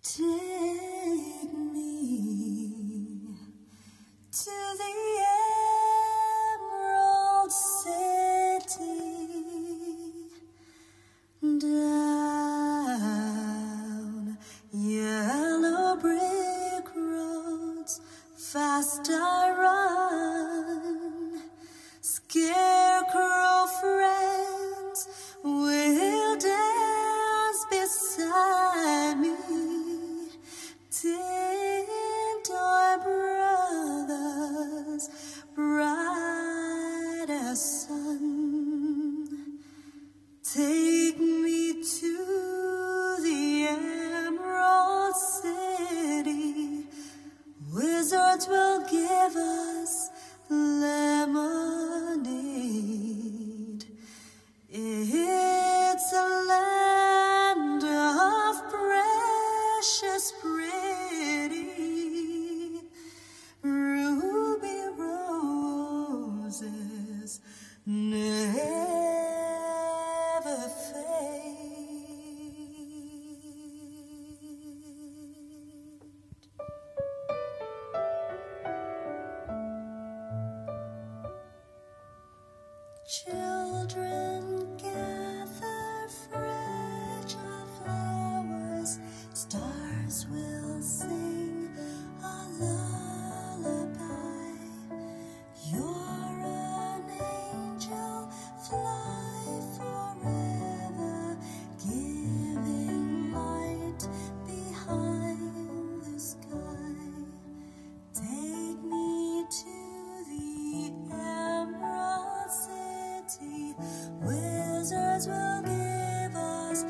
Take me to the Emerald City, down yellow brick roads, fast I run. Scarecrow friends will dance beside me. Tin toy brothers, bright as sun. Take me to the Emerald City. Wizards will give us lemonade. It's a land of precious pretty ruby roses never fade. Children gather fragile flowers, stars will sing a lullaby. You're an angel, fly forever, giving light behind the sky. Take me to the Emerald City. Wizards will give us